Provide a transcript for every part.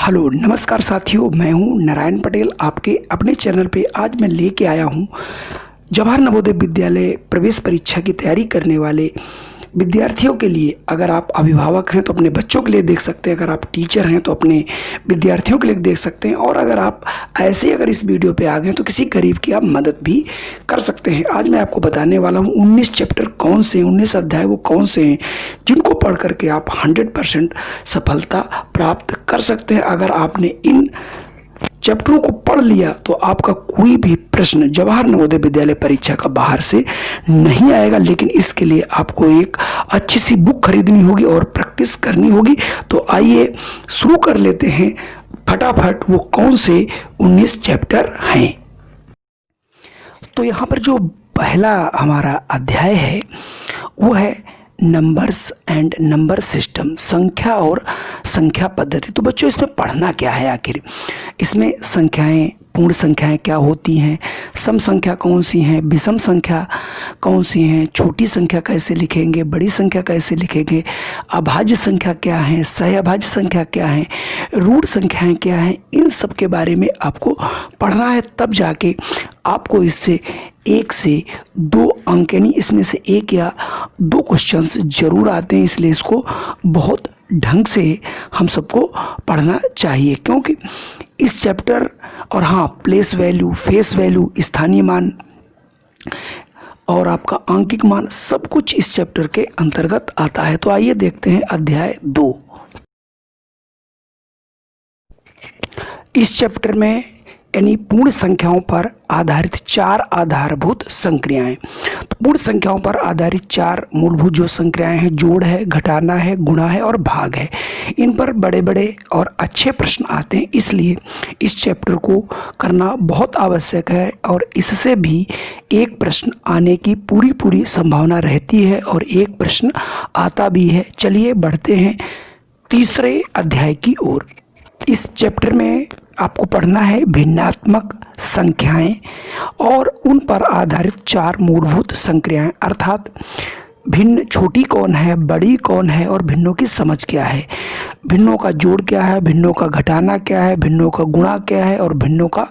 Hello नमस्कार साथियों, मैं हूं नारायण पटेल आपके अपने चैनल पे। आज मैं लेके आया हूं जवाहर नवोदय विद्यालय प्रवेश परीक्षा की तैयारी करने वाले विद्यार्थियों के लिए। अगर आप अभिभावक हैं तो अपने बच्चों के लिए देख सकते हैं, अगर आप टीचर हैं तो अपने विद्यार्थियों के लिए देख सकते हैं, और अगर आप ऐसे अगर इस वीडियो पे आ गए तो किसी गरीब की आप मदद भी कर सकते हैं। आज मैं आपको बताने वाला हूँ 19 चैप्टर कौन से, 19 अध्याय वो कौन से हैं जिनको पढ़ करके आप 100% सफलता प्राप्त कर सकते हैं। अगर आपने इन चैप्टरों को पढ़ लिया तो आपका कोई भी प्रश्न जवाहर नवोदय विद्यालय परीक्षा का बाहर से नहीं आएगा। लेकिन इसके लिए आपको एक अच्छी सी बुक खरीदनी होगी और प्रैक्टिस करनी होगी। तो आइए शुरू कर लेते हैं फटाफट। वो कौन से 19 चैप्टर हैं? तो यहाँ पर जो पहला हमारा अध्याय है वो है नंबर्स एंड नंबर सिस्टम, संख्या और संख्या पद्धति। तो बच्चों इसमें पढ़ना क्या है आखिर? इसमें संख्याएं, पूर्ण संख्याएं क्या होती हैं, सम संख्या कौन सी हैं, विषम संख्या कौन सी हैं, छोटी संख्या कैसे लिखेंगे, बड़ी संख्या कैसे लिखेंगे, अभाज्य संख्या क्या है, सहअभाज्य संख्या क्या है, रूढ़ संख्याएं क्या हैं, इन सब के बारे में आपको पढ़ना है। तब जाके आपको इससे 1 से 2 अंक, यानी इसमें से 1 या 2 क्वेश्चंस जरूर आते हैं। इसलिए इसको बहुत ढंग से हम सबको पढ़ना चाहिए, क्योंकि इस चैप्टर और हाँ, प्लेस वैल्यू, फेस वैल्यू, स्थानीय मान और आपका आंकिक मान सब कुछ इस चैप्टर के अंतर्गत आता है। तो आइए देखते हैं अध्याय 2। इस चैप्टर में यानी पूर्ण संख्याओं पर आधारित 4 आधारभूत संक्रियाएं। तो पूर्ण संख्याओं पर आधारित 4 मूलभूत जो संक्रियाएं हैं, जोड़ है, घटाना है, गुणा है और भाग है। इन पर बड़े बड़े और अच्छे प्रश्न आते हैं, इसलिए इस चैप्टर को करना बहुत आवश्यक है। और इससे भी एक प्रश्न आने की पूरी संभावना रहती है और एक प्रश्न आता भी है। चलिए बढ़ते हैं तीसरे अध्याय की ओर। इस चैप्टर में आपको पढ़ना है भिन्नात्मक संख्याएं और उन पर आधारित 4 मूलभूत संक्रियाएं, अर्थात भिन्न छोटी कौन है, बड़ी कौन है और भिन्नों की समझ क्या है, भिन्नों का जोड़ क्या है, भिन्नों का घटाना क्या है, भिन्नों का गुणा क्या है और भिन्नों का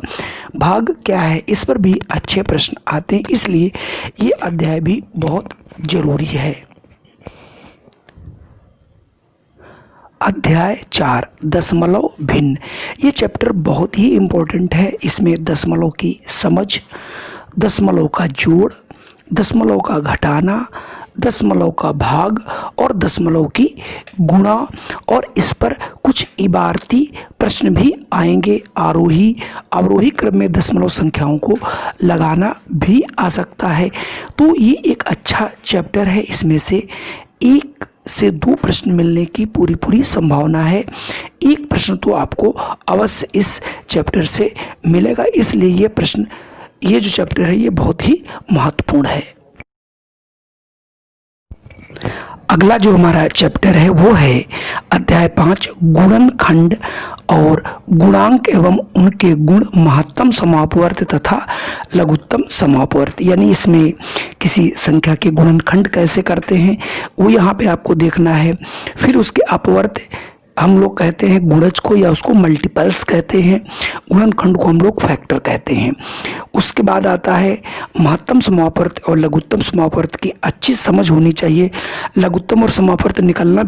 भाग क्या है। इस पर भी अच्छे प्रश्न आते हैं, इसलिए ये अध्याय भी बहुत जरूरी है। अध्याय 4 दशमलव भिन्न। ये चैप्टर बहुत ही इम्पोर्टेंट है। इसमें दशमलव की समझ, दशमलव का जोड़, दशमलव का घटाना, दशमलव का भाग और दशमलव की गुणा, और इस पर कुछ इबारती प्रश्न भी आएंगे। आरोही अवरोही क्रम में दशमलव संख्याओं को लगाना भी आ सकता है। तो ये एक अच्छा चैप्टर है। इसमें से 1 से 2 प्रश्न मिलने की पूरी संभावना है। एक प्रश्न तो आपको अवश्य इस चैप्टर से मिलेगा, इसलिए ये जो चैप्टर है ये बहुत ही महत्वपूर्ण है। अगला जो हमारा चैप्टर है वो है अध्याय 5 गुणनखंड और गुणांक एवं उनके गुण, महत्तम समापवर्त तथा लघुत्तम समापवर्त। यानी इसमें किसी संख्या के गुणनखंड कैसे करते हैं वो यहाँ पे आपको देखना है। फिर उसके अपवर्त हम लोग कहते हैं गुणज को, या उसको मल्टीपल्स कहते हैं। गुणनखंड को हम लोग फैक्टर कहते हैं। उसके बाद आता है महत्तम समापवर्त और लघुत्तम समापवर्त की अच्छी समझ होनी चाहिए। लघुत्तम और समापवर्त निकालना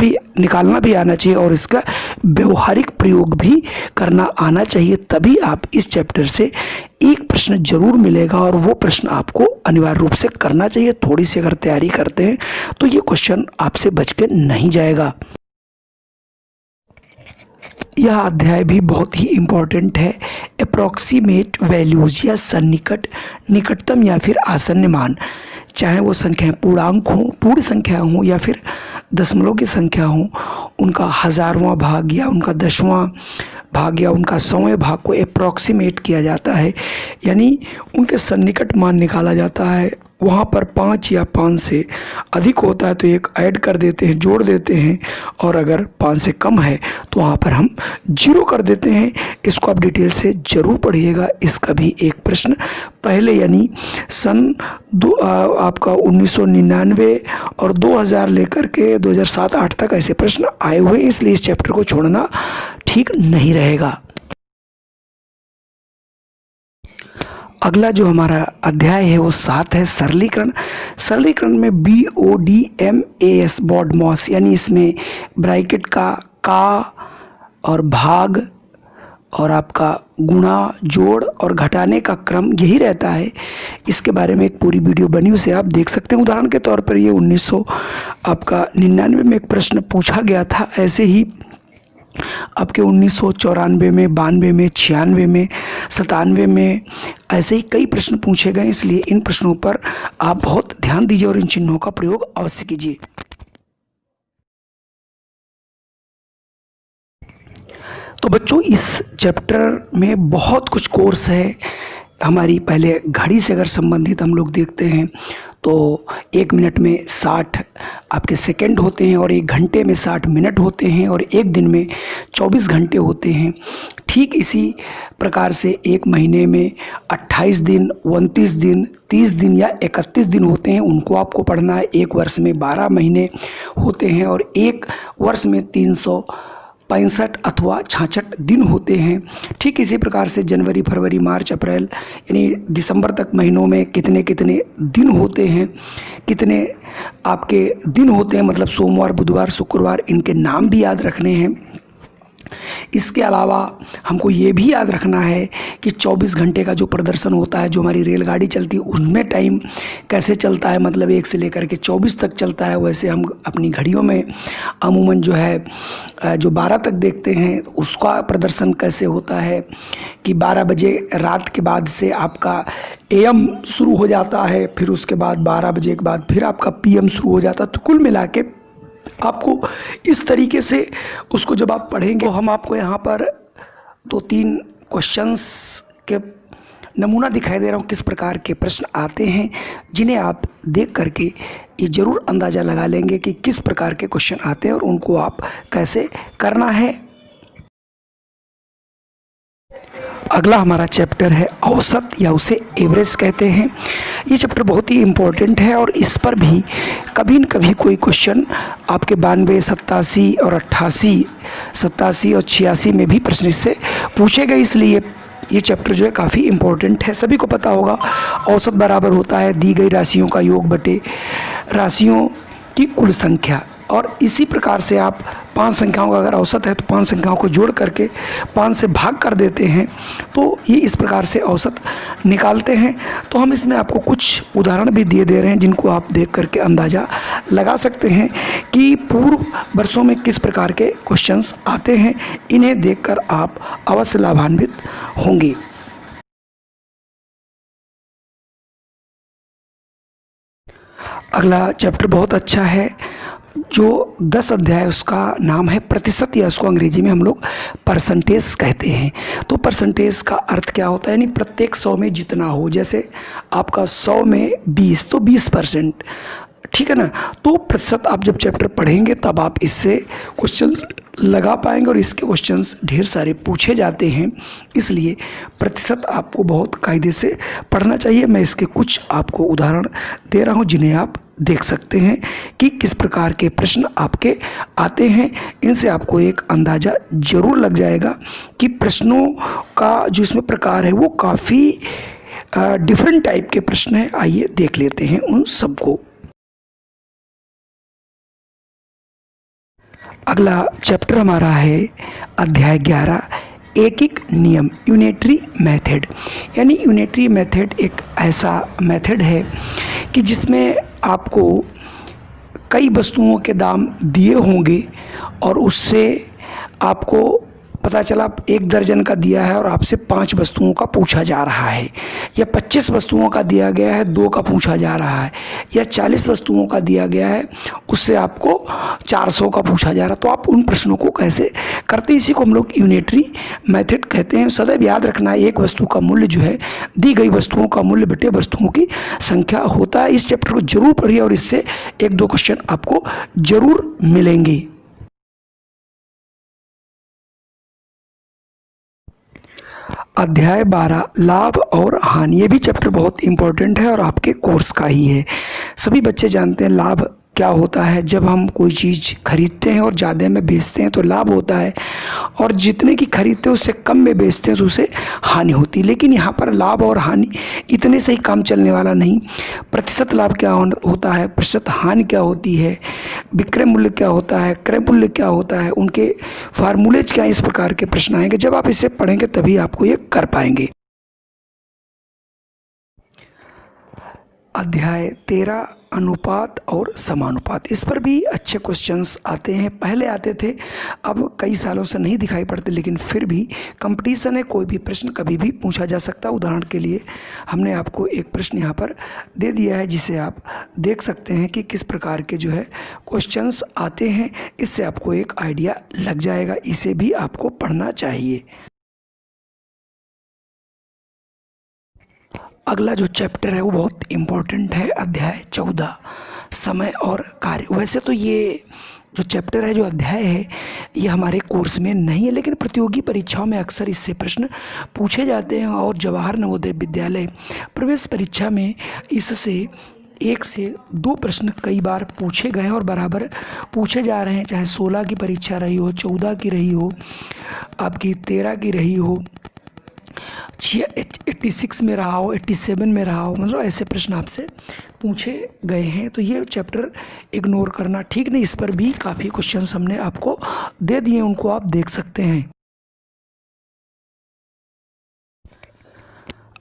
भी आना चाहिए और इसका व्यवहारिक प्रयोग भी करना आना चाहिए। तभी आप इस चैप्टर से एक प्रश्न जरूर मिलेगा और वो प्रश्न आपको अनिवार्य रूप से करना चाहिए। थोड़ी सी अगर तैयारी करते हैं तो ये क्वेश्चन आपसे बच के नहीं जाएगा। यह अध्याय भी बहुत ही इम्पोर्टेंट है। अप्रॉक्सीमेट वैल्यूज या सन्निकट, निकटतम या फिर आसन्न मान, चाहे वो संख्याएं पूर्णांक हों, पूर्ण संख्या हों या फिर दशमलव की संख्या हों, उनका 1000वां भाग या उनका 10वां भाग या उनका 100वें भाग को अप्रॉक्सीमेट किया जाता है, यानी उनके सन्निकट मान निकाला जाता है। वहाँ पर 5 या 5 से अधिक होता है तो एक ऐड कर देते हैं, जोड़ देते हैं, और अगर 5 से कम है तो वहाँ पर हम 0 कर देते हैं। इसको आप डिटेल से ज़रूर पढ़िएगा। इसका भी एक प्रश्न पहले यानी सन आपका 1999 और 2000 लेकर के 2007-8 तक ऐसे प्रश्न आए हुए हैं, इसलिए इस चैप्टर को छोड़ना ठीक नहीं रहेगा। अगला जो हमारा अध्याय है वो 7 है, सरलीकरण। सरलीकरण में BODMAS, BODMAS, यानी इसमें ब्रैकेट का और भाग और आपका गुणा, जोड़ और घटाने का क्रम यही रहता है। इसके बारे में एक पूरी वीडियो बनी, उसे आप देख सकते हैं। उदाहरण के तौर पर ये 1999 में एक प्रश्न पूछा गया था। ऐसे ही आपके 1994 में, 92 में, 96 में, 97 में ऐसे ही कई प्रश्न पूछे गए। इसलिए इन प्रश्नों पर आप बहुत ध्यान दीजिए और इन चिन्हों का प्रयोग अवश्य कीजिए। तो बच्चों, इस चैप्टर में बहुत कुछ कोर्स है। हमारी पहले घड़ी से अगर संबंधित हम लोग देखते हैं तो 1 मिनट में 60 आपके सेकंड होते हैं और 1 घंटे में 60 मिनट होते हैं और 1 दिन में 24 घंटे होते हैं। ठीक इसी प्रकार से 1 महीने में 28 दिन, 29 दिन, 30 दिन या 31 दिन होते हैं, उनको आपको पढ़ना है। 1 वर्ष में 12 महीने होते हैं और 1 वर्ष में 365 अथवा 66 दिन होते हैं। ठीक इसी प्रकार से जनवरी, फरवरी, मार्च, अप्रैल यानी दिसंबर तक महीनों में कितने कितने दिन होते हैं, कितने आपके दिन होते हैं, मतलब सोमवार, बुधवार, शुक्रवार, इनके नाम भी याद रखने हैं। इसके अलावा हमको ये भी याद रखना है कि 24 घंटे का जो प्रदर्शन होता है, जो हमारी रेलगाड़ी चलती है, उनमें टाइम कैसे चलता है, मतलब 1 से लेकर के 24 तक चलता है। वैसे हम अपनी घड़ियों में अमूमन जो है जो 12 तक देखते हैं, उसका प्रदर्शन कैसे होता है कि 12 बजे रात के बाद से आपका AM शुरू हो जाता है, फिर उसके बाद 12 बजे के बाद फिर आपका PM शुरू हो जाता है। तो कुल मिला के आपको इस तरीके से उसको जब आप पढ़ेंगे तो हम आपको यहाँ पर 2-3 क्वेश्चंस के नमूना दिखाई दे रहा हूँ, किस प्रकार के प्रश्न आते हैं, जिन्हें आप देख करके ये ज़रूर अंदाज़ा लगा लेंगे कि किस प्रकार के क्वेश्चन आते हैं और उनको आप कैसे करना है। अगला हमारा चैप्टर है औसत, या उसे एवरेज कहते हैं। ये चैप्टर बहुत ही इम्पोर्टेंट है और इस पर भी कभी न कभी कोई क्वेश्चन आपके 92, 87 और 88, 87 और 86 में भी प्रश्न इससे पूछे गए। इसलिए ये चैप्टर जो है काफ़ी इम्पोर्टेंट है। सभी को पता होगा औसत बराबर होता है दी गई राशियों का योग बटे राशियों की कुल संख्या, और इसी प्रकार से आप 5 संख्याओं का अगर औसत है तो 5 संख्याओं को जोड़ करके 5 से भाग कर देते हैं, तो ये इस प्रकार से औसत निकालते हैं। तो हम इसमें आपको कुछ उदाहरण भी दे रहे हैं, जिनको आप देख करके अंदाज़ा लगा सकते हैं कि पूर्व वर्षों में किस प्रकार के क्वेश्चंस आते हैं। इन्हें देखकर आप अवश्य लाभान्वित होंगे। अगला चैप्टर बहुत अच्छा है, जो 10 अध्याय, उसका नाम है प्रतिशत, या उसको अंग्रेजी में हम लोग परसेंटेज कहते हैं। तो परसेंटेज का अर्थ क्या होता है, यानी प्रत्येक 100 में जितना हो। जैसे आपका 100 में 20 तो 20%, ठीक है ना। तो प्रतिशत आप जब चैप्टर पढ़ेंगे तब आप इससे क्वेश्चंस लगा पाएंगे, और इसके क्वेश्चंस ढेर सारे पूछे जाते हैं। इसलिए प्रतिशत आपको बहुत कायदे से पढ़ना चाहिए। मैं इसके कुछ आपको उदाहरण दे रहा हूं, जिन्हें आप देख सकते हैं कि किस प्रकार के प्रश्न आपके आते हैं। इनसे आपको एक अंदाज़ा ज़रूर लग जाएगा कि प्रश्नों का जो इसमें प्रकार है वो काफ़ी डिफरेंट टाइप के प्रश्न हैं। आइए देख लेते हैं उन सबको। अगला चैप्टर हमारा है अध्याय 11, एकिक नियम, यूनिटरी मेथड। यानी यूनिटरी मेथड एक ऐसा मेथड है कि जिसमें आपको कई वस्तुओं के दाम दिए होंगे और उससे आपको पता चला 1 दर्जन का दिया है और आपसे 5 वस्तुओं का पूछा जा रहा है, या 25 वस्तुओं का दिया गया है 2 का पूछा जा रहा है, या 40 वस्तुओं का दिया गया है उससे आपको 400 का पूछा जा रहा है, तो आप उन प्रश्नों को कैसे करते हैं? इसी को हम लोग यूनिटरी मेथड कहते हैं। सदैव याद रखना है एक वस्तु का मूल्य जो है दी गई वस्तुओं का मूल्य बटे वस्तुओं की संख्या होता है। इस चैप्टर को जरूर पढ़िए और इससे 1-2 क्वेश्चन आपको जरूर मिलेंगे। अध्याय 12 लाभ और हानि, ये भी चैप्टर बहुत इंपॉर्टेंट है और आपके कोर्स का ही है। सभी बच्चे जानते हैं लाभ क्या होता है। जब हम कोई चीज़ खरीदते हैं और ज़्यादा में बेचते हैं तो लाभ होता है, और जितने की खरीदते हैं उससे कम में बेचते हैं तो उसे हानि होती है। लेकिन यहाँ पर लाभ और हानि इतने से ही काम चलने वाला नहीं। प्रतिशत लाभ क्या होता है, प्रतिशत हानि क्या होती है, विक्रय मूल्य क्या होता है, क्रय मूल्य क्या होता है, उनके फार्मूलेज क्या, इस प्रकार के प्रश्न आएंगे। जब आप इसे पढ़ेंगे तभी आपको ये कर पाएंगे। अध्याय 13 अनुपात और समानुपात, इस पर भी अच्छे क्वेश्चंस आते हैं। पहले आते थे, अब कई सालों से नहीं दिखाई पड़ते, लेकिन फिर भी कंपटीशन है, कोई भी प्रश्न कभी भी पूछा जा सकता है। उदाहरण के लिए हमने आपको एक प्रश्न यहाँ पर दे दिया है जिसे आप देख सकते हैं कि किस प्रकार के जो है क्वेश्चंस आते हैं। इससे आपको एक आइडिया लग जाएगा, इसे भी आपको पढ़ना चाहिए। अगला जो चैप्टर है वो बहुत इम्पोर्टेंट है, अध्याय 14 समय और कार्य। वैसे तो ये जो चैप्टर है, जो अध्याय है, ये हमारे कोर्स में नहीं है, लेकिन प्रतियोगी परीक्षाओं में अक्सर इससे प्रश्न पूछे जाते हैं। और जवाहर नवोदय विद्यालय प्रवेश परीक्षा में इससे 1 से 2 प्रश्न कई बार पूछे गए हैं और बराबर पूछे जा रहे हैं। चाहे 16 की परीक्षा रही हो, 14 की रही हो, आपकी 13 की रही हो, 86 में रहा हो, 87 में रहा हो, मतलब ऐसे प्रश्न आपसे पूछे गए हैं। तो ये चैप्टर इग्नोर करना ठीक नहीं। इस पर भी काफ़ी क्वेश्चंस हमने आपको दे दिए, उनको आप देख सकते हैं।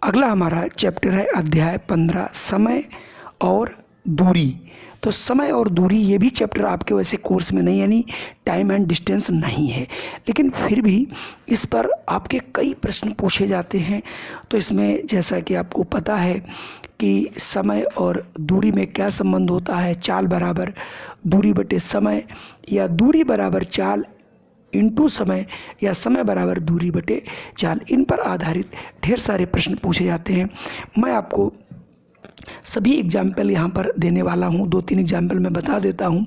अगला हमारा चैप्टर है अध्याय 15 समय और दूरी। तो समय और दूरी ये भी चैप्टर आपके वैसे कोर्स में नहीं, यानी टाइम एंड डिस्टेंस नहीं है, लेकिन फिर भी इस पर आपके कई प्रश्न पूछे जाते हैं। तो इसमें जैसा कि आपको पता है कि समय और दूरी में क्या संबंध होता है, चाल बराबर दूरी बटे समय, या दूरी बराबर चाल इंटू समय, या समय बराबर दूरी बटे चाल, इन पर आधारित ढेर सारे प्रश्न पूछे जाते हैं। मैं आपको सभी एग्जाम्पल यहाँ पर देने वाला हूँ, 2-3 एग्जाम्पल मैं बता देता हूँ।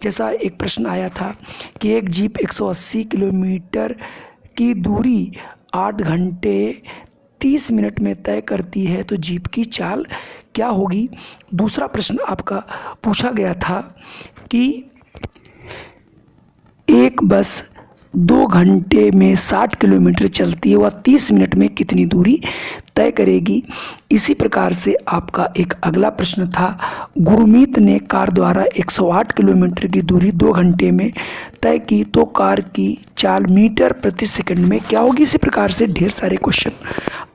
जैसा एक प्रश्न आया था कि एक जीप 180 किलोमीटर की दूरी 8 घंटे 30 मिनट में तय करती है, तो जीप की चाल क्या होगी। दूसरा प्रश्न आपका पूछा गया था कि एक बस 2 घंटे में 60 किलोमीटर चलती है, वह 30 मिनट में कितनी दूरी तय करेगी। इसी प्रकार से आपका एक अगला प्रश्न था, गुरमीत ने कार द्वारा 108 किलोमीटर की दूरी 2 घंटे में तय की, तो कार की चाल मीटर प्रति सेकंड में क्या होगी। इसी प्रकार से ढेर सारे क्वेश्चन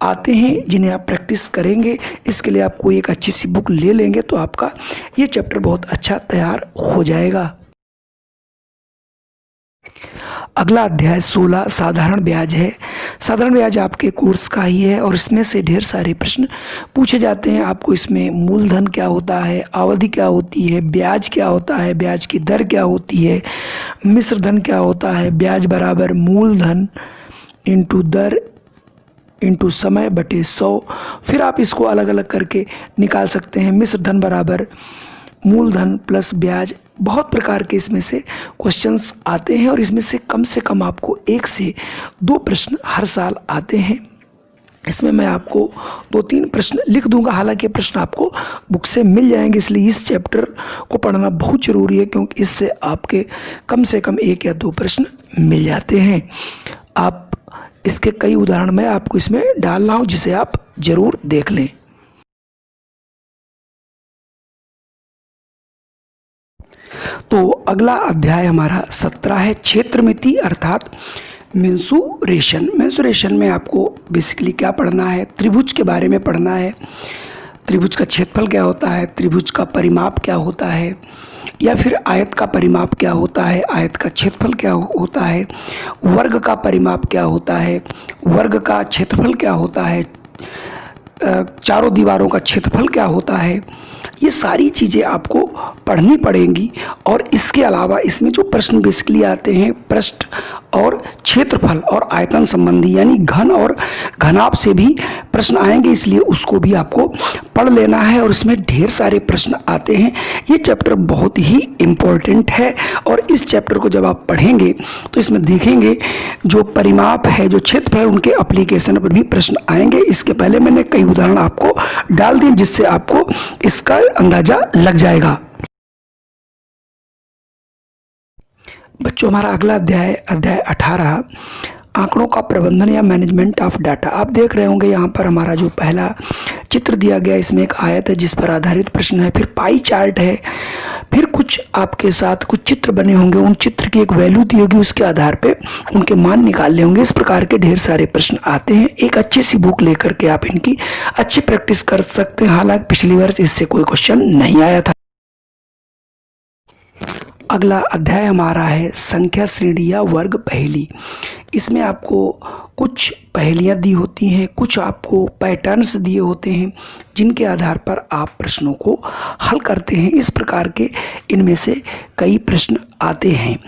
आते हैं जिन्हें आप प्रैक्टिस करेंगे। इसके लिए आप कोई एक अच्छी सी बुक ले लेंगे तो आपका ये चैप्टर बहुत अच्छा तैयार हो जाएगा। अगला अध्याय 16 साधारण ब्याज है। साधारण ब्याज आपके कोर्स का ही है और इसमें से ढेर सारे प्रश्न पूछे जाते हैं। आपको इसमें मूलधन क्या होता है, अवधि क्या होती है, ब्याज क्या होता है, ब्याज की दर क्या होती है, मिश्र धन क्या होता है, ब्याज बराबर मूलधन इंटू दर इंटू समय बटे 100। फिर आप इसको अलग अलग करके निकाल सकते हैं। मिश्र धन बराबर मूलधन प्लस ब्याज। बहुत प्रकार के इसमें से क्वेश्चंस आते हैं और इसमें से कम आपको 1 से 2 प्रश्न हर साल आते हैं। इसमें मैं आपको 2-3 प्रश्न लिख दूंगा, हालांकि प्रश्न आपको बुक से मिल जाएंगे, इसलिए इस चैप्टर को पढ़ना बहुत ज़रूरी है, क्योंकि इससे आपके कम से कम 1 या 2 प्रश्न मिल जाते हैं। आप इसके कई उदाहरण मैं आपको इसमें डाल रहा हूँ, जिसे आप ज़रूर देख लें। तो अगला अध्याय हमारा 17 है क्षेत्रमिति अर्थात मेंसुरेशन। मेंसुरेशन में आपको बेसिकली क्या पढ़ना है, त्रिभुज के बारे में पढ़ना है। त्रिभुज का क्षेत्रफल क्या होता है, त्रिभुज का परिमाप क्या होता है, या फिर आयत का परिमाप क्या होता है, आयत का क्षेत्रफल क्या होता है, वर्ग का परिमाप क्या होता है, वर्ग का क्षेत्रफल क्या होता है, चारों दीवारों का क्षेत्रफल क्या होता है, ये सारी चीज़ें आपको पढ़नी पड़ेंगी। और इसके अलावा इसमें जो प्रश्न बेसिकली आते हैं पृष्ठ और क्षेत्रफल और आयतन संबंधी, यानी घन और घनाभ से भी प्रश्न आएंगे, इसलिए उसको भी आपको पढ़ लेना है। और इसमें ढेर सारे प्रश्न आते हैं। ये चैप्टर बहुत ही इम्पोर्टेंट है और इस चैप्टर को जब आप पढ़ेंगे तो इसमें देखेंगे जो परिमाप है, जो क्षेत्रफल है, उनके एप्लीकेशन पर भी प्रश्न आएंगे। इसके पहले मैंने कई उदाहरण आपको डाल दिए जिससे आपको इसका अंदाजा लग जाएगा। बच्चों, हमारा अगला अध्याय 18 आंकड़ों का प्रबंधन या मैनेजमेंट ऑफ डाटा। आप देख रहे होंगे यहाँ पर हमारा जो पहला चित्र दिया गया, इसमें एक आयत है जिस पर आधारित प्रश्न है, फिर पाई चार्ट है, फिर कुछ आपके साथ कुछ चित्र बने होंगे, उन चित्र की एक वैल्यू दी होगी, उसके आधार पे उनके मान निकालने होंगे। इस प्रकार के ढेर सारे प्रश्न आते हैं। एक अच्छी सी बुक लेकर के आप इनकी अच्छी प्रैक्टिस कर सकते हैं। हालांकि पिछली वर्ष इससे कोई क्वेश्चन नहीं आया था। अगला अध्याय हमारा है संख्या श्रेणी या वर्ग पहेली। इसमें आपको कुछ पहेलियाँ दी होती हैं, कुछ आपको पैटर्न्स दिए होते हैं जिनके आधार पर आप प्रश्नों को हल करते हैं। इस प्रकार के इनमें से कई प्रश्न आते हैं।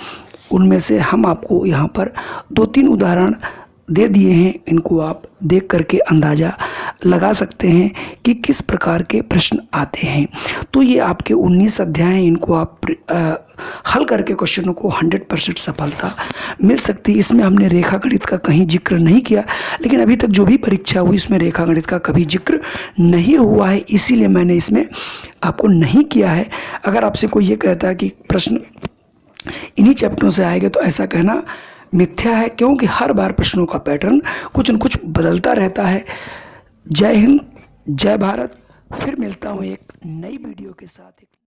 उनमें से हम आपको यहाँ पर 2-3 उदाहरण दे दिए हैं। इनको आप देख करके अंदाज़ा लगा सकते हैं कि किस प्रकार के प्रश्न आते हैं। तो ये आपके 19 अध्याय हैं। इनको आप हल करके क्वेश्चनों को 100% सफलता मिल सकती है। इसमें हमने रेखा गणित का कहीं जिक्र नहीं किया, लेकिन अभी तक जो भी परीक्षा हुई इसमें रेखा गणित का कभी जिक्र नहीं हुआ है, इसीलिए मैंने इसमें आपको नहीं किया है। अगर आपसे कोई ये कहता है कि प्रश्न इन्हीं चैप्टरों से आएंगे तो ऐसा कहना मिथ्या है, क्योंकि हर बार प्रश्नों का पैटर्न कुछ न कुछ बदलता रहता है। जय हिंद, जय भारत। फिर मिलता हूँ एक नई वीडियो के साथ।